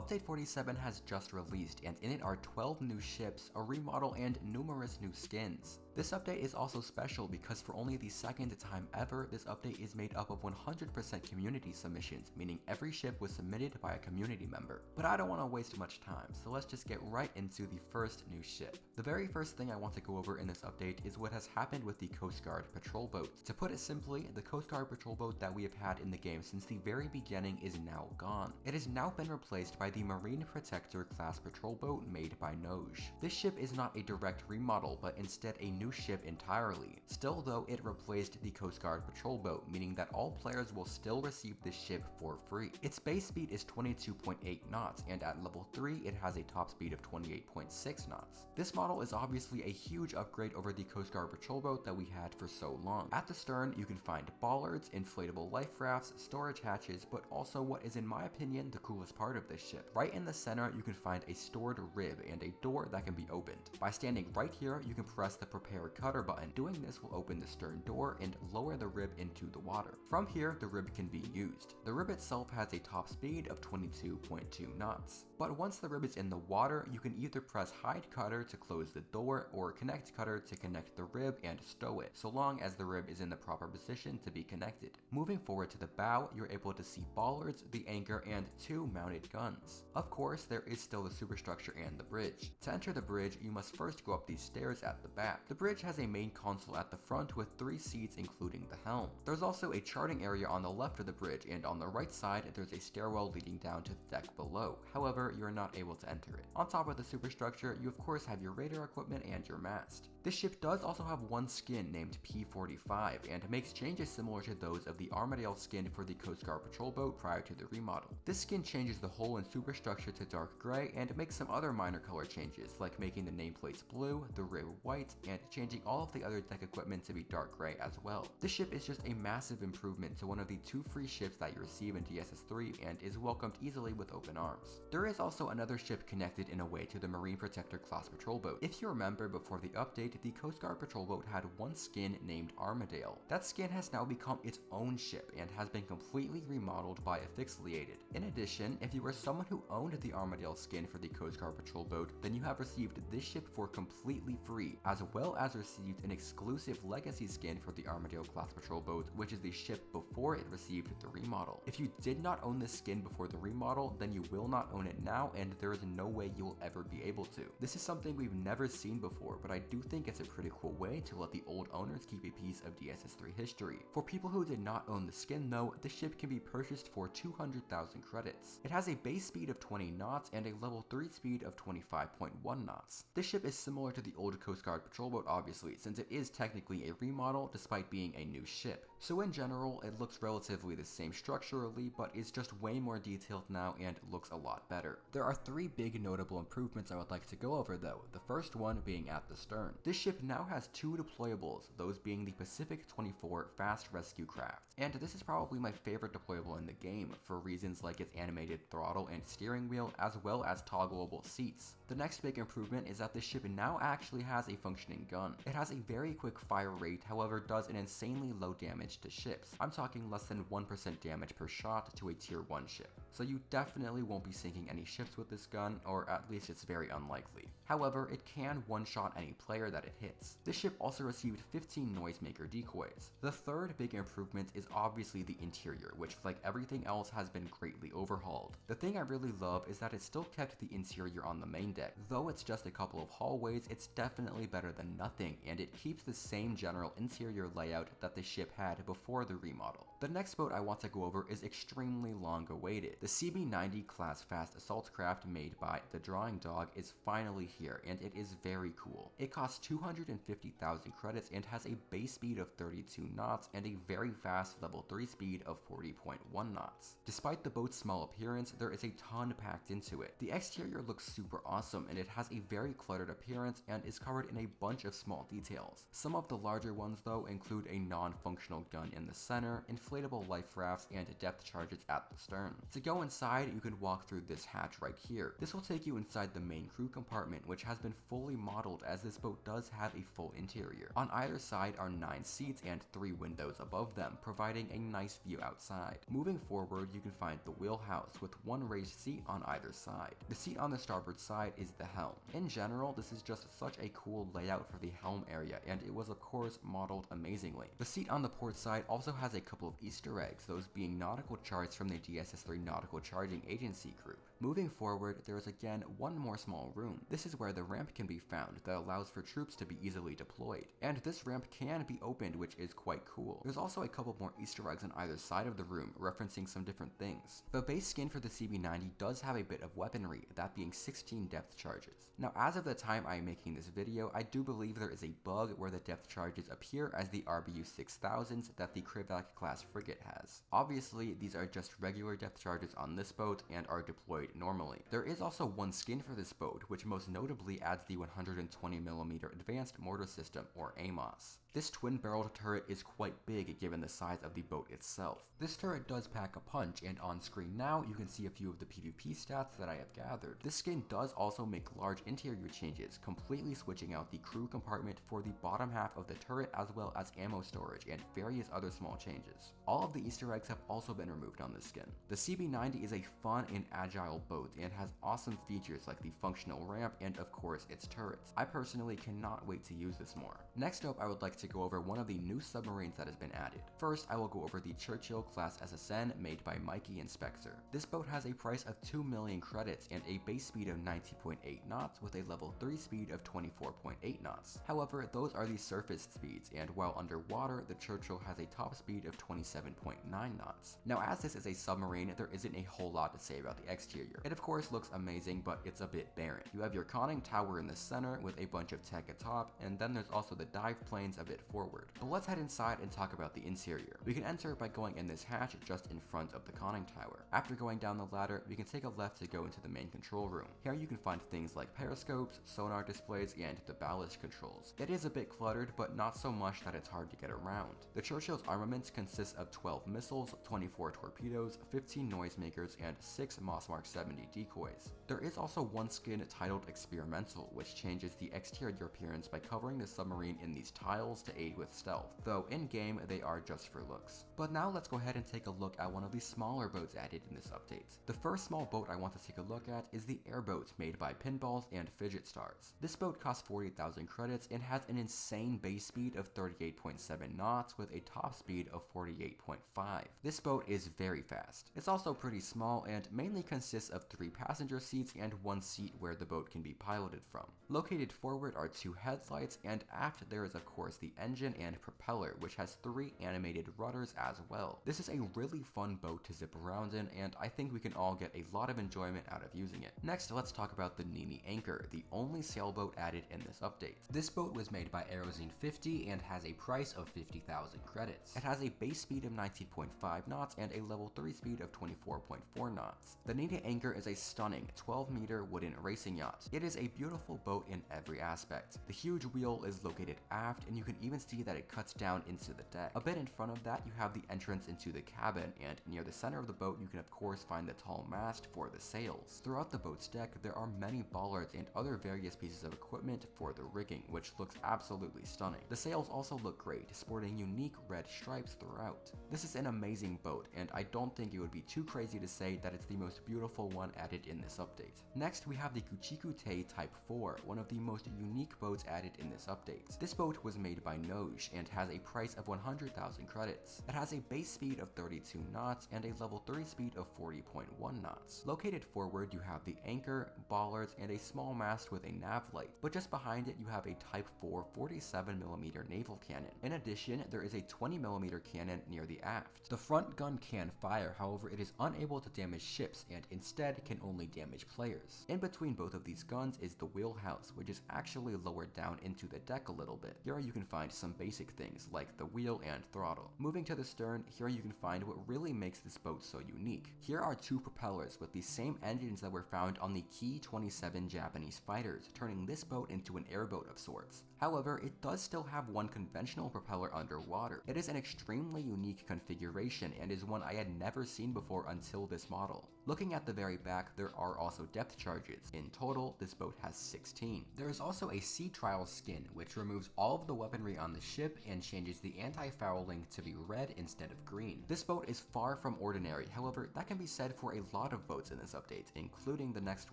Update 47 has just released, and in it are 12 new ships, a remodel, and numerous new skins. This update is also special because for only the second time ever, this update is made up of 100% community submissions, meaning every ship was submitted by a community member. But I don't want to waste much time, so let's just get right into the first new ship. The very first thing I want to go over in this update is what has happened with the Coast Guard patrol boat. To put it simply, the Coast Guard patrol boat that we have had in the game since the very beginning is now gone. It has now been replaced by the Marine Protector-class patrol boat made by Noj. This ship is not a direct remodel, but instead a new ship entirely. Still though, it replaced the Coast Guard patrol boat, meaning that all players will still receive this ship for free. Its base speed is 22.8 knots, and at level 3 it has a top speed of 28.6 knots. This model is obviously a huge upgrade over the Coast Guard patrol boat that we had for so long. At the stern, you can find bollards, inflatable life rafts, storage hatches, but also what is in my opinion the coolest part of this ship. Right in the center, you can find a stored rib and a door that can be opened. By standing right here, you can press the prepare cutter button. Doing this will open the stern door and lower the rib into the water. From here, the rib can be used. The rib itself has a top speed of 22.2 knots. But once the rib is in the water, you can either press hide cutter to close the door or connect cutter to connect the rib and stow it, so long as the rib is in the proper position to be connected. Moving forward to the bow, you're able to see bollards, the anchor, and 2 mounted guns. Of course, there is still the superstructure and the bridge. To enter the bridge, you must first go up these stairs at the back. The bridge has a main console at the front with 3 seats including the helm. There's also a charting area on the left of the bridge, and on the right side there's a stairwell leading down to the deck below. However, you're not able to enter it. On top of the superstructure, you of course have your radar equipment and your mast. This ship does also have one skin named P45 and makes changes similar to those of the Armidale skin for the Coast Guard patrol boat prior to the remodel. This skin changes the hull and superstructure to dark gray and makes some other minor color changes, like making the nameplates blue, the rib white, and changing all of the other deck equipment to be dark gray as well. This ship is just a massive improvement to one of the 2 free ships that you receive in DSS3 and is welcomed easily with open arms. There is also another ship connected in a way to the Marine Protector-class patrol boat. If you remember, before the update, the Coast Guard patrol boat had one skin named Armidale. That skin has now become its own ship and has been completely remodeled by Affixliated. In addition, if you were someone who owned the Armidale skin for the Coast Guard patrol boat, then you have received this ship for completely free, as well as received an exclusive legacy skin for the Armidale-class patrol boat, which is the ship before it received the remodel. If you did not own this skin before the remodel, then you will not own it now, and there is no way you will ever be able to. This is something we've never seen before, but I do think it's a pretty cool way to let the old owners keep a piece of DSS3 history. For people who did not own the skin though, the ship can be purchased for 200,000 credits. It has a base speed of 20 knots and a level 3 speed of 25.1 knots. This ship is similar to the old Coast Guard patrol boat obviously, since it is technically a remodel despite being a new ship. So in general, it looks relatively the same structurally, but is just way more detailed now and looks a lot better. There are 3 big notable improvements I would like to go over though, the first one being at the stern. This ship now has 2 deployables, those being the Pacific 24 fast rescue craft. And this is probably my favorite deployable in the game for reasons like its animated throttle and steering wheel, as well as toggleable seats. The next big improvement is that this ship now actually has a functioning gun. It has a very quick fire rate, however does an insanely low damage to ships. I'm talking less than 1% damage per shot to a tier 1 ship. So you definitely won't be sinking any ships with this gun, or at least it's very unlikely. However, it can one-shot any player that it hits. This ship also received 15 noisemaker decoys. The third big improvement is obviously the interior, which like everything else has been greatly overhauled. The thing I really love is that it still kept the interior on the main deck. Though it's just a couple of hallways, it's definitely better than nothing, and it keeps the same general interior layout that the ship had before the remodel. The next boat I want to go over is extremely long awaited. The CB-90-class fast assault craft made by The Drawing Dog is finally here, and it is very cool. It costs 250,000 credits and has a base speed of 32 knots and a very fast level 3 speed of 40.1 knots. Despite the boat's small appearance, there is a ton packed into it. The exterior looks super awesome, and it has a very cluttered appearance and is covered in a bunch of small details. Some of the larger ones though include a non-functional gun in the center, inflatable life rafts, and depth charges at the stern. To go go inside, you can walk through this hatch right here. This will take you inside the main crew compartment, which has been fully modeled as this boat does have a full interior. On either side are 9 seats and 3 windows above them, providing a nice view outside. Moving forward, you can find the wheelhouse with 1 raised seat on either side. The seat on the starboard side is the helm. In general, this is just such a cool layout for the helm area, and it was of course modeled amazingly. The seat on the port side also has a couple of Easter eggs, those being nautical charts from the DSS-3 Nautical Charging Agency group. Moving forward, there is again one more small room. This is where the ramp can be found that allows for troops to be easily deployed. And this ramp can be opened, which is quite cool. There's also a couple more Easter eggs on either side of the room, referencing some different things. The base skin for the CB90 does have a bit of weaponry, that being 16 depth charges. Now, as of the time I am making this video, I do believe there is a bug where the depth charges appear as the RBU 6000s that the Skipjack-class frigate has. Obviously, these are just regular depth charges on this boat and are deployed normally. There is also one skin for this boat, which most notably adds the 120mm Advanced Mortar System, or AMOS. This twin-barreled turret is quite big given the size of the boat itself. This turret does pack a punch, and on screen now you can see a few of the PvP stats that I have gathered. This skin does also make large interior changes, completely switching out the crew compartment for the bottom half of the turret as well as ammo storage and various other small changes. All of the Easter eggs have also been removed on this skin. The CB90 is a fun and agile boat and has awesome features like the functional ramp and of course its turrets. I personally cannot wait to use this more. Next up, I would like to go over one of the new submarines that has been added. First, I will go over the Churchill-class SSN made by Mikey and Spectre. This boat has a price of 2 million credits and a base speed of 90.8 knots with a level 3 speed of 24.8 knots. However, those are the surface speeds, and while underwater, the Churchill has a top speed of 27.9 knots. Now, as this is a submarine, there isn't a whole lot to say about the exterior. It of course looks amazing, but it's a bit barren. You have your conning tower in the center with a bunch of tech at top, and then there's also the dive planes a bit forward. But let's head inside and talk about the interior. We can enter by going in this hatch just in front of the conning tower. After going down the ladder, we can take a left to go into the main control room. Here you can find things like periscopes, sonar displays, and the ballast controls. It is a bit cluttered, but not so much that it's hard to get around. The Churchill's armament consists of 12 missiles, 24 torpedoes, 15 noisemakers, and 6 Moss Mark 70 decoys. There is also one skin titled Experimental, which changes the exterior appearance by covering the submarine in these tiles to aid with stealth, though in-game they are just for looks. But now let's go ahead and take a look at one of the smaller boats added in this update. The first small boat I want to take a look at is the Airboat, made by Pinballs and Fidget Stars. This boat costs 40,000 credits and has an insane base speed of 38.7 knots with a top speed of 48.5. This boat is very fast. It's also pretty small and mainly consists of 3 passenger seats and 1 seat where the boat can be piloted from. Located forward are 2 headlights, and aft there is of course the engine and propeller, which has 3 animated rudders as well. This is a really fun boat to zip around in, and I think we can all get a lot of enjoyment out of using it. Next, let's talk about the Nini Anker, the only sailboat added in this update. This boat was made by Aerozine 50 and has a price of 50,000 credits. It has a base speed of 19.5 knots and a level 3 speed of 24.4 knots. The Nini Anker is a stunning 12-meter wooden racing yacht. It is a beautiful boat in every aspect. The huge wheel is located aft, and you can even see that it cuts down into the deck. A bit in front of that, you have the entrance into the cabin, and near the center of the boat, you can of course find the tall mast for the sails. Throughout the boat's deck, there are many bollards and other various pieces of equipment for the rigging, which looks absolutely stunning. The sails also look great, sporting unique red stripes throughout. This is an amazing boat, and I don't think it would be too crazy to say that it's the most beautiful one added in this update. Next, we have the Kuchiku-Tei Type 4, one of the most unique boats added in this update. This boat was made by Noj and has a price of 100,000 credits. It has a base speed of 32 knots and a level 3 speed of 40.1 knots. Located forward, you have the anchor, bollards, and a small mast with a nav light, but just behind it you have a Type 4 47mm naval cannon. In addition, there is a 20mm cannon near the aft. The front gun can fire, however it is unable to damage ships and instead can only damage players. In between both of these guns is the wheelhouse, which is actually lowered down into the deck a little bit. Here you can find some basic things like the wheel and throttle. Moving to the stern, here you can find what really makes this boat so unique. Here are 2 propellers with the same engines that were found on the Ki-27 Japanese fighters, turning this boat into an airboat of sorts. However, it does still have one conventional propeller underwater. It is an extremely unique configuration and is one I had never seen before until until this model. Looking at the very back, there are also depth charges. In total, this boat has 16. There is also a Sea Trial skin, which removes all of the weaponry on the ship and changes the anti-fouling to be red instead of green. This boat is far from ordinary, however, that can be said for a lot of boats in this update, including the next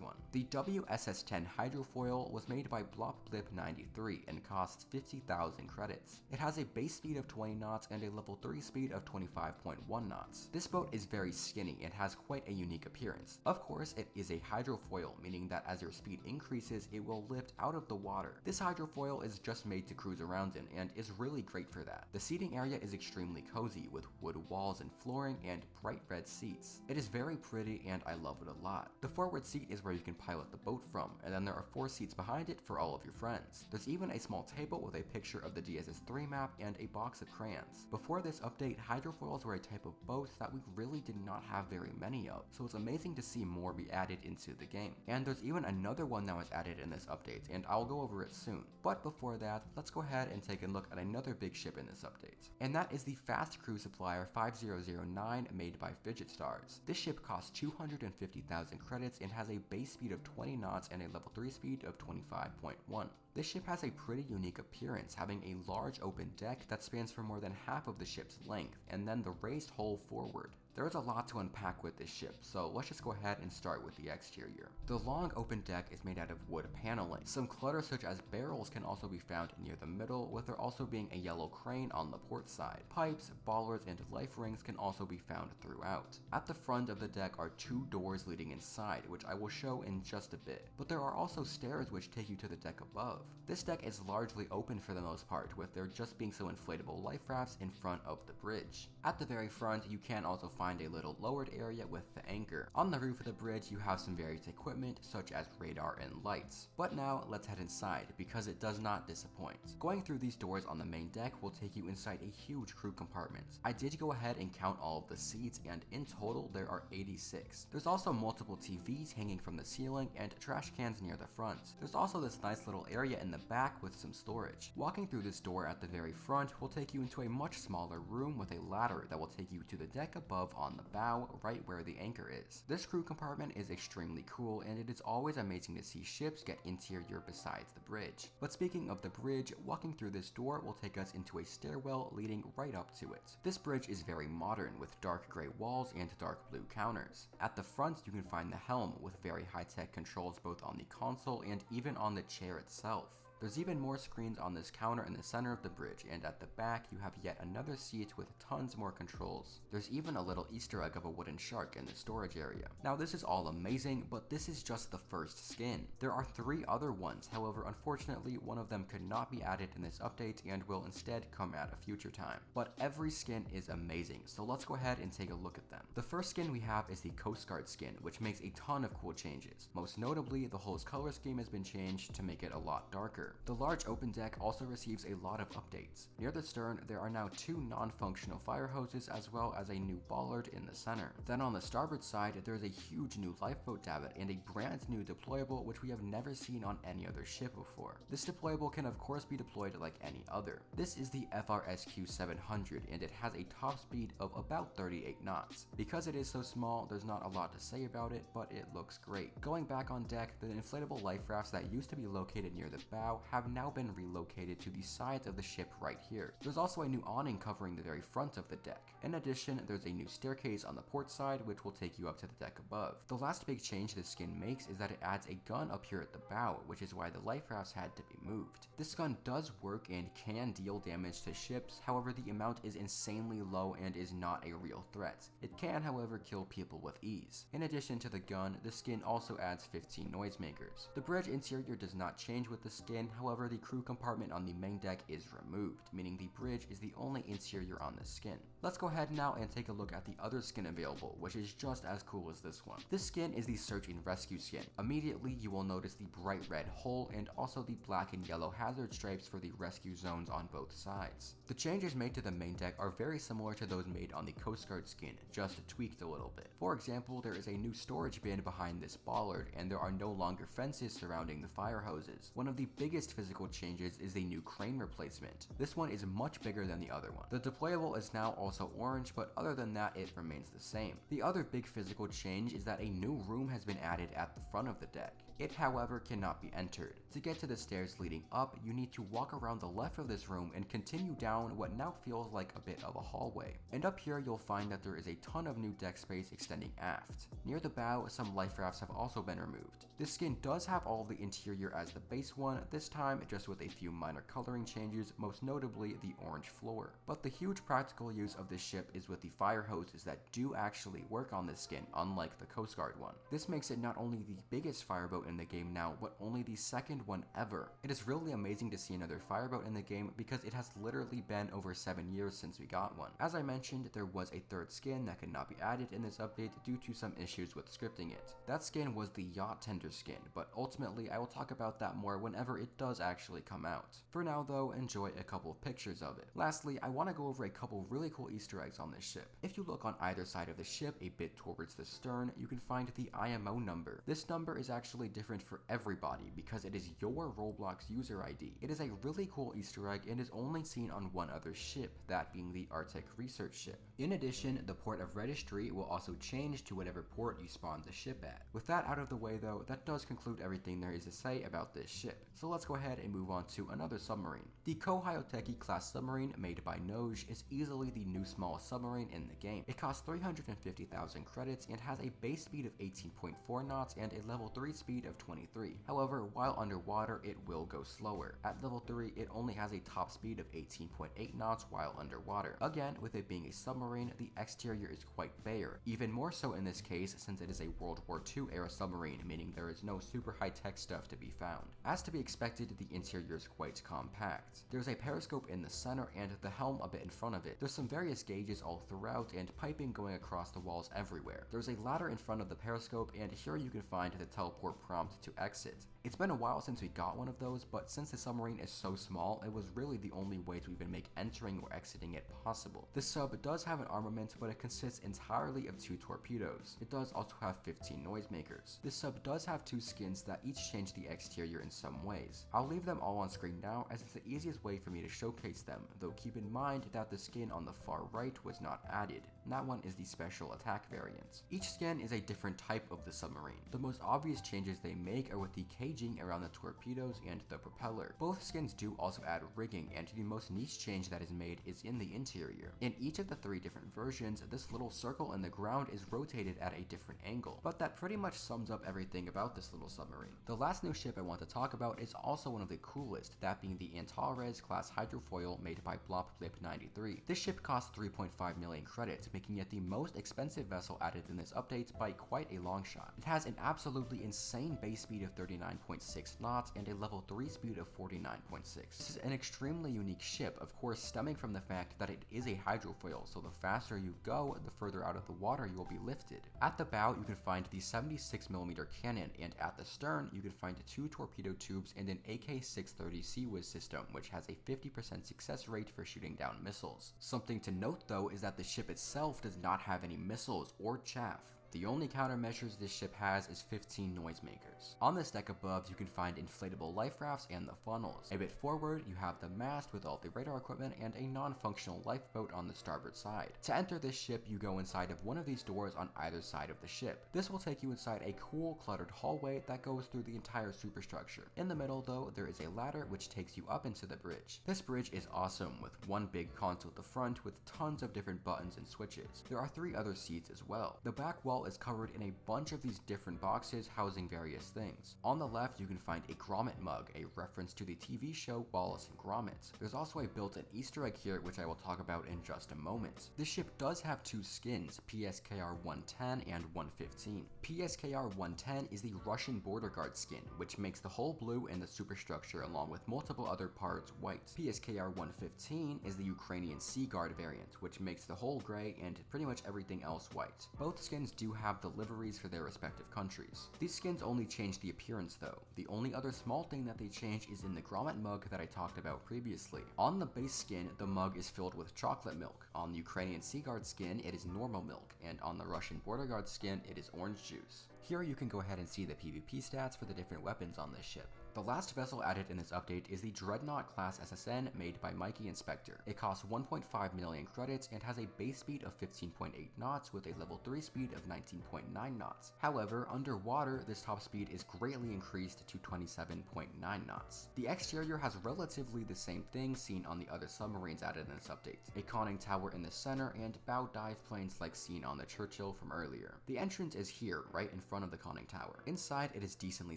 one. The WSS-10 hydrofoil was made by BlopBlip93 and costs 50,000 credits. It has a base speed of 20 knots and a level 3 speed of 25.1 knots. This boat is very skinny and has quite a unique appearance. Of course, it is a hydrofoil, meaning that as your speed increases, it will lift out of the water. This hydrofoil is just made to cruise around in and is really great for that. The seating area is extremely cozy with wood walls and flooring and bright red seats. It is very pretty and I love it a lot. The forward seat is where you can pilot the boat from, and then there are 4 seats behind it for all of your friends. There's even a small table with a picture of the DSS-3 map and a box of crayons. Before this update, hydrofoils were a type of boat that we really did not have very many of, so it's amazing to see more be added into the game. And there's even another one that was added in this update, and I'll go over it soon. But before that, let's go ahead and take a look at another big ship in this update. And that is the Fast Crew Supplier 5009 made by Fidget Stars. This ship costs 250,000 credits and has a base speed of 20 knots and a level 3 speed of 25.1. This ship has a pretty unique appearance, having a large open deck that spans for more than half of the ship's length, and then the raised hull forward. There is a lot to unpack with this ship, so let's just go ahead and start with the exterior. The long open deck is made out of wood paneling. Some clutter such as barrels can also be found near the middle, with there also being a yellow crane on the port side. Pipes, bollards, and life rings can also be found throughout. At the front of the deck are 2 doors leading inside, which I will show in just a bit, but there are also stairs which take you to the deck above. This deck is largely open for the most part, with there just being some inflatable life rafts in front of the bridge. At the very front, you can also find a little lowered area with the anchor. On the roof of the bridge, you have some various equipment such as radar and lights. But now let's head inside because it does not disappoint. Going through these doors on the main deck will take you inside a huge crew compartment. I did go ahead and count all of the seats, and in total there are 86. There's also multiple TVs hanging from the ceiling and trash cans near the front. There's also this nice little area in the back with some storage. Walking through this door at the very front will take you into a much smaller room with a ladder that will take you to the deck above on the bow, right where the anchor is. This crew compartment is extremely cool, and it is always amazing to see ships get interior besides the bridge. But speaking of the bridge, walking through this door will take us into a stairwell leading right up to it. This bridge is very modern with dark gray walls and dark blue counters. At the front you can find the helm with very high-tech controls both on the console and even on the chair itself. There's even more screens on this counter in the center of the bridge, and at the back you have yet another seat with tons more controls. There's even a little Easter egg of a wooden shark in the storage area. Now this is all amazing, but this is just the first skin. There are 3 other ones, however unfortunately one of them could not be added in this update and will instead come at a future time. But every skin is amazing, so let's go ahead and take a look at them. The first skin we have is the Coast Guard skin, which makes a ton of cool changes. Most notably, the hull's color scheme has been changed to make it a lot darker. The large open deck also receives a lot of updates. Near the stern, there are now 2 non-functional fire hoses as well as a new bollard in the center. Then on the starboard side, there is a huge new lifeboat davit and a brand new deployable which we have never seen on any other ship before. This deployable can of course be deployed like any other. This is the FRSQ 700 and it has a top speed of about 38 knots. Because it is so small, there's not a lot to say about it, but it looks great. Going back on deck, the inflatable life rafts that used to be located near the bow have now been relocated to the sides of the ship right here. There's also a new awning covering the very front of the deck. In addition, there's a new staircase on the port side which will take you up to the deck above. The last big change this skin makes is that it adds a gun up here at the bow, which is why the life rafts had to be moved. This gun does work and can deal damage to ships, however the amount is insanely low and is not a real threat. It can however kill people with ease. In addition to the gun, the skin also adds 15 noisemakers. The bridge interior does not change with the skin, however the crew compartment on the main deck is removed, meaning the bridge is the only interior on the skin. Let's go ahead now and take a look at the other skin available, which is just as cool as this one. This skin is the Search and Rescue skin. Immediately you will notice the bright red hull and also the black and yellow hazard stripes for the rescue zones on both sides. The changes made to the main deck are very similar to those made on the Coast Guard skin, just tweaked a little bit. For example, there is a new storage bin behind this bollard and there are no longer fences surrounding the fire hoses. One of the biggest biggest physical changes is the new crane replacement. This one is much bigger than the other one. The deployable is now also orange, but other than that it remains the same. The other big physical change is that a new room has been added at the front of the deck. It, however, cannot be entered. To get to the stairs leading up, you need to walk around the left of this room and continue down what now feels like a bit of a hallway. And up here you'll find that there is a ton of new deck space extending aft. Near the bow, some life rafts have also been removed. This skin does have all the interior as the base one, this time just with a few minor coloring changes, most notably the orange floor. But the huge practical use of this ship is with the fire hoses that do actually work on this skin, unlike the Coast Guard one. This makes it not only the biggest fireboat in the game now, but only the second one ever. It is really amazing to see another fireboat in the game because it has literally been over 7 years since we got one. As I mentioned, there was a third skin that could not be added in this update due to some issues with scripting it. That skin was the Yacht Tender skin, but ultimately I will talk about that more whenever it does actually come out. For now though, enjoy a couple of pictures of it. Lastly, I want to go over a couple really cool Easter eggs on this ship. If you look on either side of the ship a bit towards the stern, you can find the IMO number. This number is actually different for everybody because it is your Roblox user ID. It is a really cool Easter egg and is only seen on one other ship, that being the Arctic research ship. In addition, the port of registry will also change to whatever port you spawn the ship at. With that out of the way though, that does conclude everything there is to say about this ship. So let's go ahead and move on to another submarine. The Hyoteki-class submarine made by Noj is easily the new smallest submarine in the game. It costs 350,000 credits and has a base speed of 18.4 knots and a level 3 speed of 23. However, while underwater it will go slower. At level 3 it only has a top speed of 18.8 knots while underwater. Again, with it being a submarine, the exterior is quite bare. Even more so in this case since it is a World War II era submarine, meaning there is no super high-tech stuff to be found. As to be expected, the interior is quite compact. There's a periscope in the center and the helm a bit in front of it. There's some various gauges all throughout and piping going across the walls everywhere. There's a ladder in front of the periscope and here you can find the teleport prompt to exit. It's been a while since we got one of those, but since the submarine is so small, it was really the only way to even make entering or exiting it possible. This sub does have an armament, but it consists entirely of 2 torpedoes. It does also have 15 noisemakers. This sub does have 2 skins that each change the exterior in some ways. I'll leave them all on screen now as it's the easiest way for me to showcase them, though keep in mind that the skin on the far right was not added. That one is the special attack variant. Each skin is a different type of the submarine. The most obvious changes they make are with the caging around the torpedoes and the propeller. Both skins do also add rigging, and the most niche change that is made is in the interior. In each of the 3 different versions, this little circle in the ground is rotated at a different angle, but that pretty much sums up everything about this little submarine. The last new ship I want to talk about is also one of the coolest, that being the Antares-class hydrofoil made by Blip93. This ship costs 3.5 million credits, making it the most expensive vessel added in this update by quite a long shot. It has an absolutely insane base speed of 39.6 knots and a level 3 speed of 49.6. This is an extremely unique ship, of course stemming from the fact that it is a hydrofoil, so the faster you go, the further out of the water you will be lifted. At the bow you can find the 76mm cannon, and at the stern you can find 2 torpedo tubes and an AK-630 Sea-Wiz system, which has a 50% success rate for shooting down missiles. Something to note though is that the ship itself does not have any missiles or chaff. The only countermeasures this ship has is 15 noisemakers. On this deck above, you can find inflatable life rafts and the funnels. A bit forward, you have the mast with all the radar equipment and a non-functional lifeboat on the starboard side. To enter this ship, you go inside of one of these doors on either side of the ship. This will take you inside a cool, cluttered hallway that goes through the entire superstructure. In the middle, though, there is a ladder which takes you up into the bridge. This bridge is awesome, with one big console at the front with tons of different buttons and switches. There are 3 other seats as well. The back wall is covered in a bunch of these different boxes housing various things. On the left you can find a Gromit mug, a reference to the TV show Wallace and Gromit. There's also a built-in Easter egg here which I will talk about in just a moment. This ship does have 2 skins, PSKR 110 and 115. PSKR 110 is the Russian border guard skin, which makes the hull blue and the superstructure along with multiple other parts white. PSKR 115 is the Ukrainian Sea Guard variant, which makes the hull gray and pretty much everything else white. Both skins do have the liveries for their respective countries. These skins only change the appearance though. The only other small thing that they change is in the Gromit mug that I talked about previously. On the base skin, the mug is filled with chocolate milk. On the Ukrainian Sea Guard skin, it is normal milk, and on the Russian Border Guard skin, it is orange juice. Here you can go ahead and see the PvP stats for the different weapons on this ship. The last vessel added in this update is the Dreadnought-class SSN made by Mikey Inspector. It costs 1.5 million credits and has a base speed of 15.8 knots with a level 3 speed of 19.9 knots. However, underwater, this top speed is greatly increased to 27.9 knots. The exterior has relatively the same thing seen on the other submarines added in this update. A conning tower in the center and bow dive planes like seen on the Churchill from earlier. The entrance is here, right in front of the conning tower. Inside, it is decently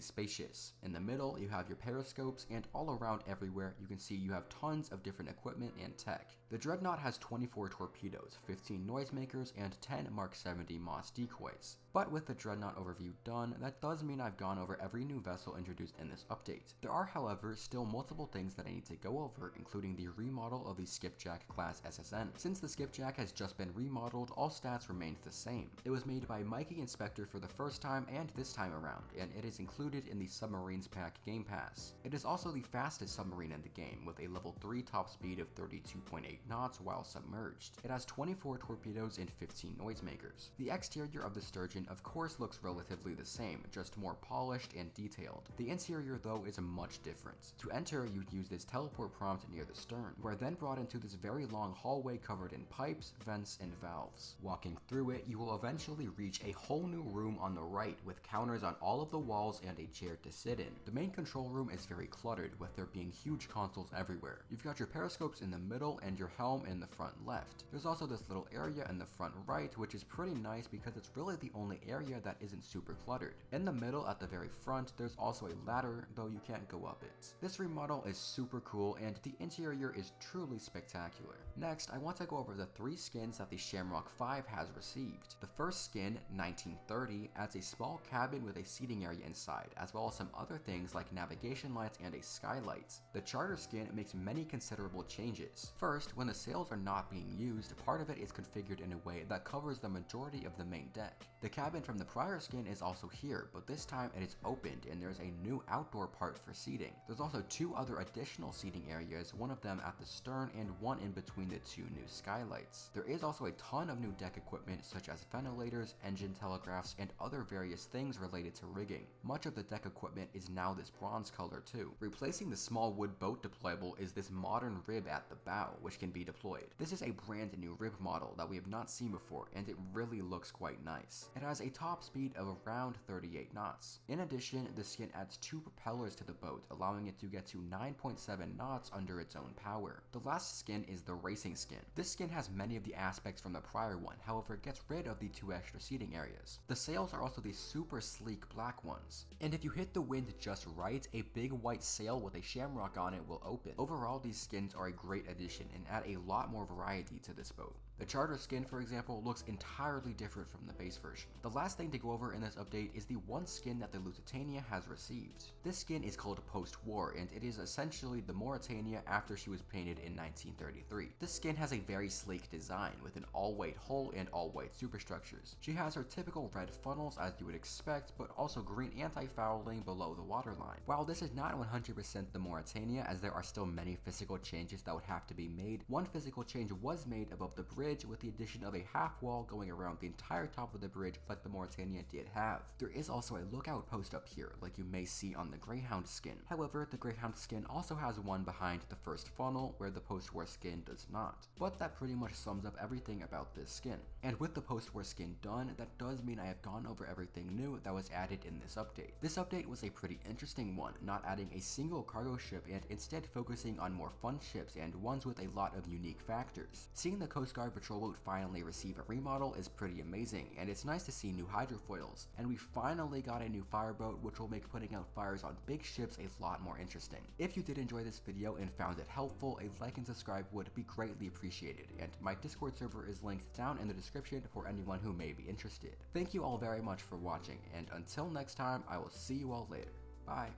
spacious. In the middle, you have your periscopes, and all around everywhere you can see you have tons of different equipment and tech. The Dreadnought has 24 torpedoes, 15 noisemakers, and 10 Mark 70 Moss decoys. But with the Dreadnought overview done, that does mean I've gone over every new vessel introduced in this update. There are, however, still multiple things that I need to go over, including the remodel of the Skipjack-class SSN. Since the Skipjack has just been remodeled, all stats remained the same. It was made by Mikey Inspector for the first time and this time around, and it is included in the Submarines Pack Game Pass. It is also the fastest submarine in the game, with a level 3 top speed of 32.8 knots while submerged. It has 24 torpedoes and 15 noisemakers. The exterior of the Sturgeon of course looks relatively the same, just more polished and detailed. The interior though is much different. To enter, you'd use this teleport prompt near the stern. You are then brought into this very long hallway covered in pipes, vents, and valves. Walking through it, you will eventually reach a whole new room on the right with counters on all of the walls and a chair to sit in. The main control room is very cluttered, with there being huge consoles everywhere. You've got your periscopes in the middle and your helm in the front left. There's also this little area in the front right, which is pretty nice because it's really the only area that isn't super cluttered. In the middle at the very front, there's also a ladder, though you can't go up it. This remodel is super cool and the interior is truly spectacular. Next, I want to go over the 3 skins that the Shamrock V has received. The first skin, 1930, adds a small cabin with a seating area inside, as well as some other things like navigation lights and a skylight. The charter skin makes many considerable changes. First, when the sails are not being used, part of it is configured in a way that covers the majority of the main deck. The cabin from the prior skin is also here, but this time it is opened and there's a new outdoor part for seating. There's also 2 other additional seating areas, one of them at the stern and one in between the 2 new skylights. There is also a ton of new deck equipment such as ventilators, engine telegraphs, and other various things related to rigging. Much of the deck equipment is now this bronze color too. Replacing the small wood boat deployable is this modern rib at the bow, which can be deployed. This is a brand new rib model that we have not seen before, and it really looks quite nice. It has a top speed of around 38 knots. In addition, the skin adds 2 propellers to the boat, allowing it to get to 9.7 knots under its own power. The last skin is the racing skin. This skin has many of the aspects from the prior one, however it gets rid of the 2 extra seating areas. The sails are also the super sleek black ones. And if you hit the wind just right, a big white sail with a shamrock on it will open. Overall, these skins are a great addition and add a lot more variety to this boat. The charter skin, for example, looks entirely different from the base version. The last thing to go over in this update is the one skin that the Lusitania has received. This skin is called Postwar, and it is essentially the Mauretania after she was painted in 1933. This skin has a very sleek design with an all-white hull and all-white superstructures. She has her typical red funnels as you would expect, but also green anti-fouling below the waterline. While this is not 100% the Mauretania, as there are still many physical changes that would have to be made, one physical change was made above the bridge with the addition of a half wall going around the entire top of the bridge like the Mauretania did have. There is also a lookout post up here like you may see on the Greyhound skin. However, the Greyhound skin also has one behind the first funnel where the Postwar skin does not. But that pretty much sums up everything about this skin. And with the Postwar skin done, that does mean I have gone over everything new that was added in this update. This update was a pretty interesting one, not adding a single cargo ship and instead focusing on more fun ships and ones with a lot of unique factors. Seeing the Coast Guard patrol boat finally receive a remodel is pretty amazing, and it's nice to see new hydrofoils. And we finally got a new fireboat, which will make putting out fires on big ships a lot more interesting. If you did enjoy this video and found it helpful, a like and subscribe would be greatly appreciated, and my Discord server is linked down in the description for anyone who may be interested. Thank you all very much for watching, and until next time, I will see you all later. Bye.